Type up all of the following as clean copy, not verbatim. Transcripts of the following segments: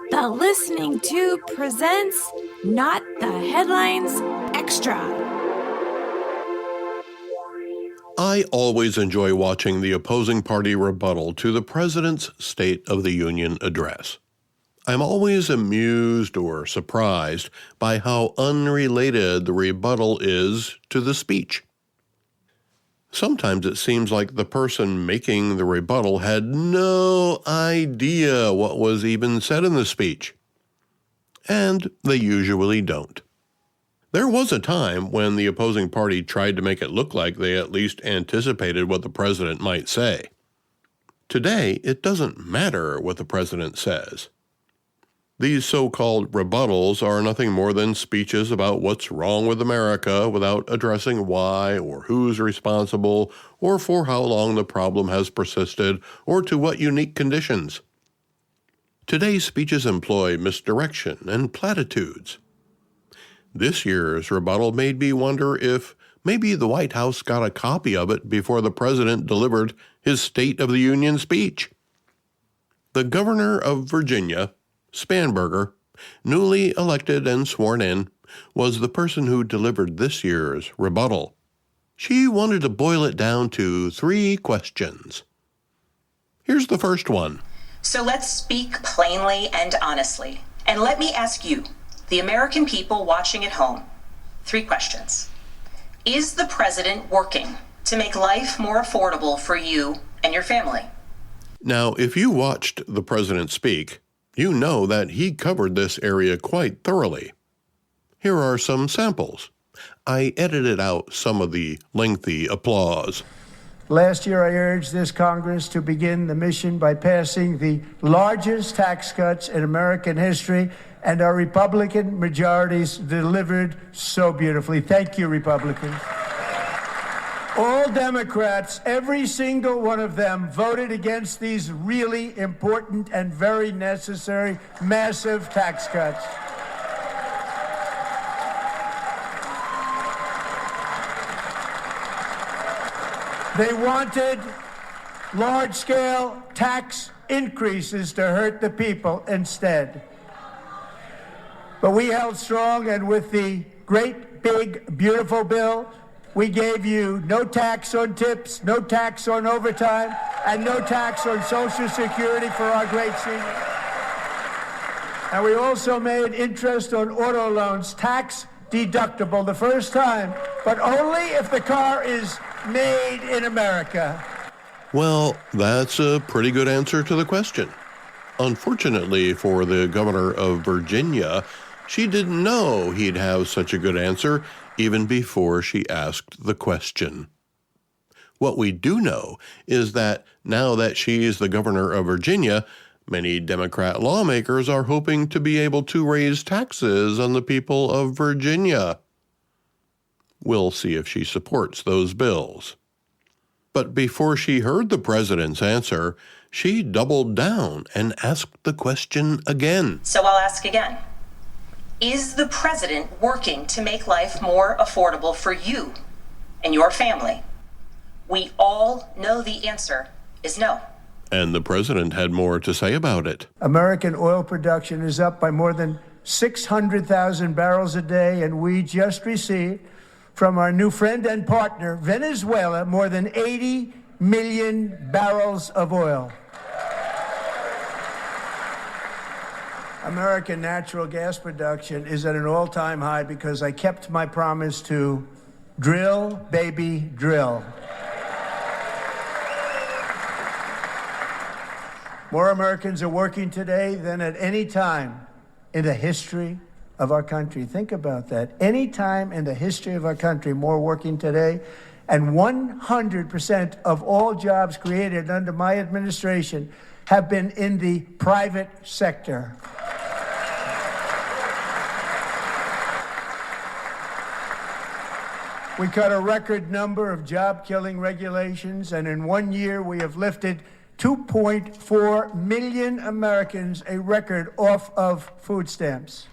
The Listening To presents Not the Headlines Extra. I always enjoy watching the opposing party rebuttal to the President's State of the Union address. I'm always amused or surprised by how unrelated the rebuttal is to the speech. Sometimes it seems like the person making the rebuttal had no idea what was even said in the speech. And they usually don't. There was a time when the opposing party tried to make it look like they at least anticipated what the president might say. Today, it doesn't matter what the president says. These so-called rebuttals are nothing more than speeches about what's wrong with America without addressing why or who's responsible or for how long the problem has persisted or to what unique conditions. Today's speeches employ misdirection and platitudes. This year's rebuttal made me wonder if maybe the White House got a copy of it before the president delivered his State of the Union speech. The governor of Virginia, Spanberger, newly elected and sworn in, was the person who delivered this year's rebuttal. She wanted to boil it down to 3 questions. Here's the first one. So let's speak plainly and honestly. And let me ask you, the American people watching at home, 3 questions. Is the president working to make life more affordable for you and your family? Now, if you watched the president speak, you know that he covered this area quite thoroughly. Here are some samples. I edited out some of the lengthy applause. Last year, I urged this Congress to begin the mission by passing the largest tax cuts in American history, and our Republican majorities delivered so beautifully. Thank you, Republicans. All Democrats, every single one of them, voted against these really important and very necessary massive tax cuts. They wanted large-scale tax increases to hurt the people instead. But we held strong, and with the great, big, beautiful bill, we gave you no tax on tips, no tax on overtime, and no tax on Social Security for our great seniors. And we also made interest on auto loans tax deductible the first time, but only if the car is made in America. Well, that's a pretty good answer to the question. Unfortunately for the governor of Virginia, she didn't know he'd have such a good answer even before she asked the question. What we do know is that now that she's the governor of Virginia, many Democrat lawmakers are hoping to be able to raise taxes on the people of Virginia. We'll see if she supports those bills. But before she heard the president's answer, she doubled down and asked the question again. So I'll ask again. Is the president working to make life more affordable for you and your family? We all know the answer is no. And the president had more to say about it. American oil production is up by more than 600,000 barrels a day, and we just received from our new friend and partner, Venezuela, more than 80 million barrels of oil. American natural gas production is at an all-time high because I kept my promise to drill, baby, drill. More Americans are working today than at any time in the history of our country. Think about that. Any time in the history of our country, more working today. And 100% of all jobs created under my administration have been in the private sector. We cut a record number of job-killing regulations, and in 1 year we have lifted 2.4 million Americans, a record, off of food stamps.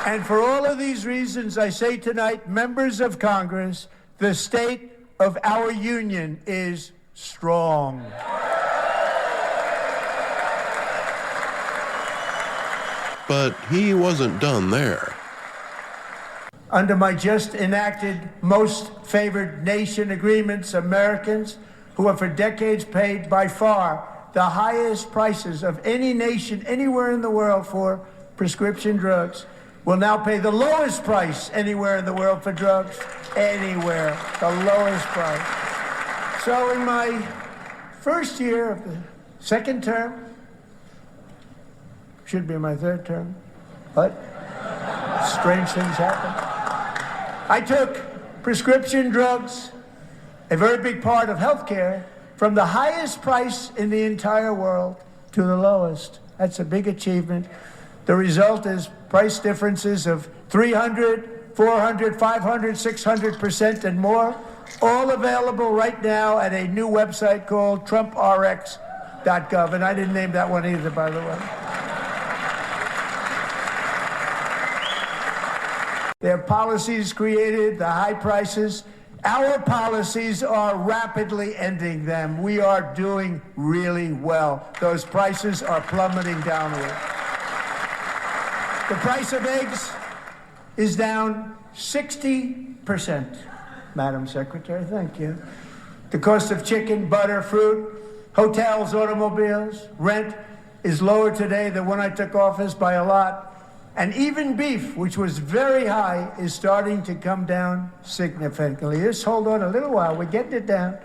And for all of these reasons, I say tonight, members of Congress, the state of our union is strong. But he wasn't done there. Under my just enacted most favored nation agreements, Americans who have for decades paid by far the highest prices of any nation anywhere in the world for prescription drugs will now pay the lowest price anywhere in the world for drugs. Anywhere, the lowest price. So in my first year of the second term, should be my third term, but strange things happen. I took prescription drugs, a very big part of healthcare, from the highest price in the entire world to the lowest. That's a big achievement. The result is price differences of 300, 400, 500, 600% and more, all available right now at a new website called TrumpRx.gov. And I didn't name that one either, by the way. Their policies created the high prices. Our policies are rapidly ending them. We are doing really well. Those prices are plummeting downward. The price of eggs is down 60%. Madam Secretary, thank you. The cost of chicken, butter, fruit, hotels, automobiles, rent is lower today than when I took office by a lot. And even beef, which was very high, is starting to come down significantly. Just hold on a little while. We're getting it down.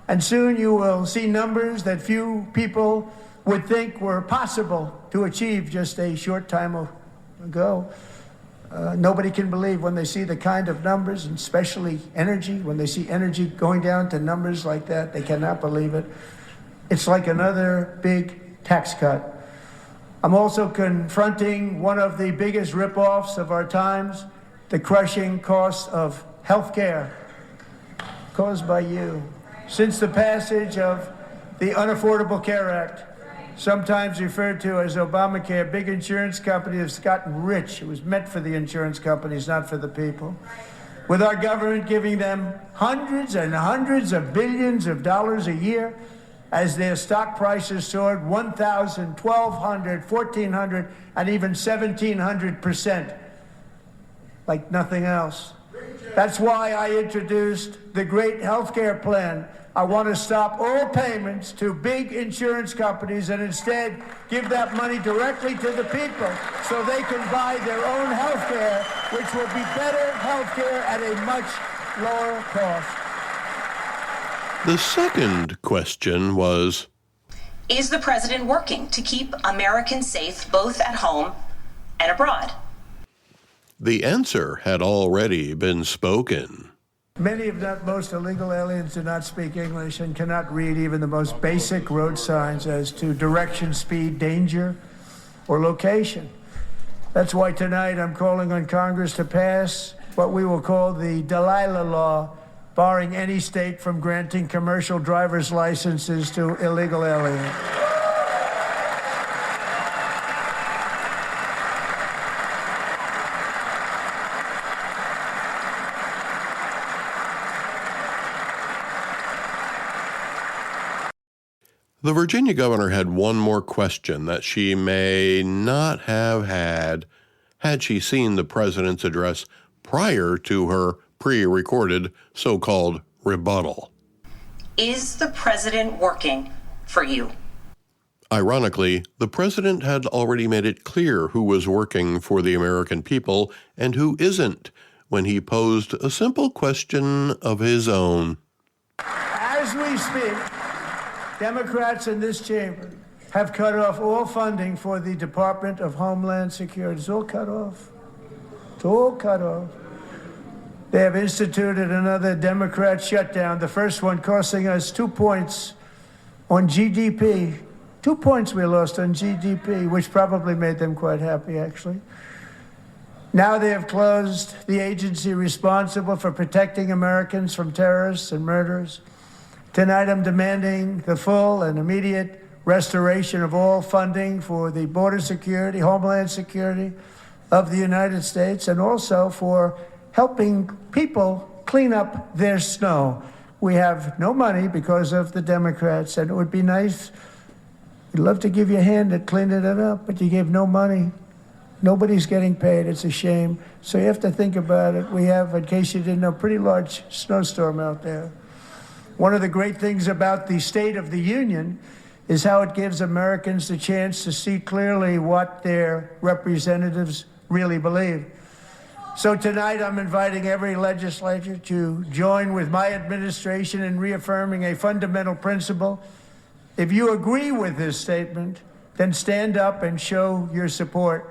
And soon you will see numbers that few people would think were possible to achieve just a short time ago. Nobody can believe when they see the kind of numbers, and especially energy, when they see energy going down to numbers like that, they cannot believe it. It's like another big tax cut. I'm also confronting one of the biggest ripoffs of our times, the crushing cost of health care caused by you. Since the passage of the Unaffordable Care Act, sometimes referred to as Obamacare, big insurance companies have gotten rich. It was meant for the insurance companies, not for the people. With our government giving them hundreds and hundreds of billions of dollars a year, as their stock prices soared 1,000, 1,200, 1,400, and even 1,700%, like nothing else. That's why I introduced the great healthcare plan. I want to stop all payments to big insurance companies and instead give that money directly to the people so they can buy their own healthcare, which will be better healthcare at a much lower cost. The second question was, is the president working to keep Americans safe both at home and abroad? The answer had already been spoken. Many, if not most, illegal aliens do not speak English and cannot read even the most basic road signs as to direction, speed, danger, or location. That's why tonight I'm calling on Congress to pass what we will call the Delilah Law, barring any state from granting commercial driver's licenses to illegal aliens. The Virginia governor had one more question that she may not have had she seen the president's address prior to her pre-recorded so-called rebuttal. Is the president working for you? Ironically, the president had already made it clear who was working for the American people and who isn't when he posed a simple question of his own. As we speak, Democrats in this chamber have cut off all funding for the Department of Homeland Security. It's all cut off. It's all cut off. They have instituted another Democrat shutdown, the first one costing us 2 points on GDP. 2 points we lost on GDP, which probably made them quite happy, actually. Now they have closed the agency responsible for protecting Americans from terrorists and murderers. Tonight I'm demanding the full and immediate restoration of all funding for the border security, homeland security of the United States, and also for helping people clean up their snow. We have no money because of the Democrats, and it would be nice. We'd love to give you a hand at cleaning it up, but you gave no money. Nobody's getting paid. It's a shame. So you have to think about it. We have, in case you didn't know, a pretty large snowstorm out there. One of the great things about the State of the Union is how it gives Americans the chance to see clearly what their representatives really believe. So tonight I'm inviting every legislator to join with my administration in reaffirming a fundamental principle. If you agree with this statement, then stand up and show your support.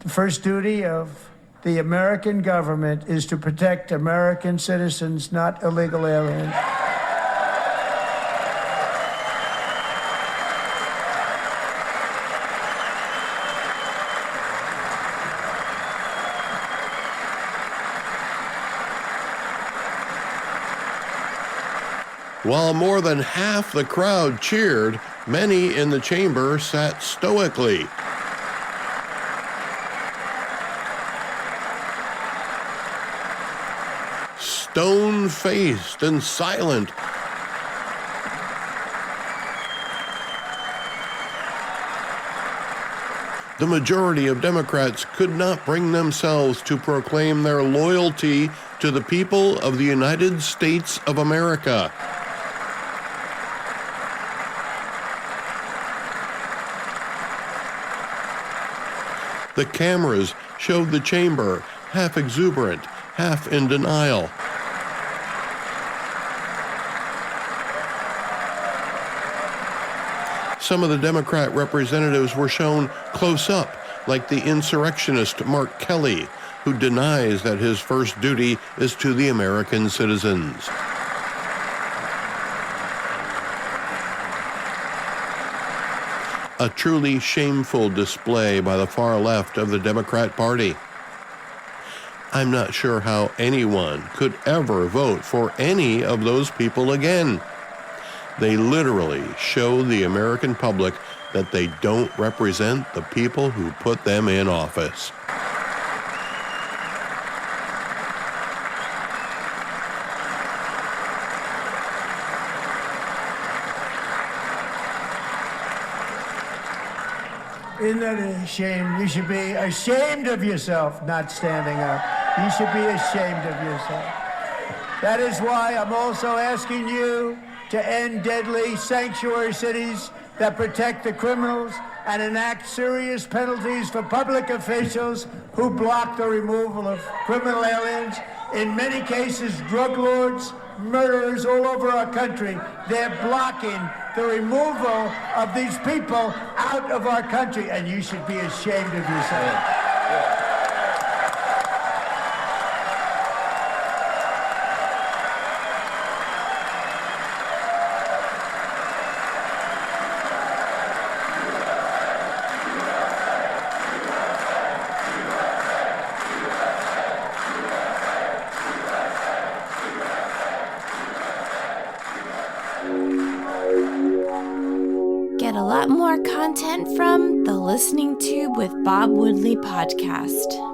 The first duty of the American government is to protect American citizens, not illegal aliens. While more than half the crowd cheered, many in the chamber sat stoically. Stone-faced and silent. The majority of Democrats could not bring themselves to proclaim their loyalty to the people of the United States of America. The cameras showed the chamber half exuberant, half in denial. Some of the Democrat representatives were shown close up, like the insurrectionist Mark Kelly, who denies that his first duty is to the American citizens. A truly shameful display by the far left of the Democrat Party. I'm not sure how anyone could ever vote for any of those people again. They literally show the American public that they don't represent the people who put them in office. Isn't that a shame? You should be ashamed of yourself not standing up. You should be ashamed of yourself. That is why I'm also asking you to end deadly sanctuary cities that protect the criminals and enact serious penalties for public officials who block the removal of criminal aliens. In many cases, drug lords, murderers all over our country, they're blocking the removal of these people out of our country, and you should be ashamed of yourself. Get a lot more content from the Listening Tube with Bob Woodley podcast.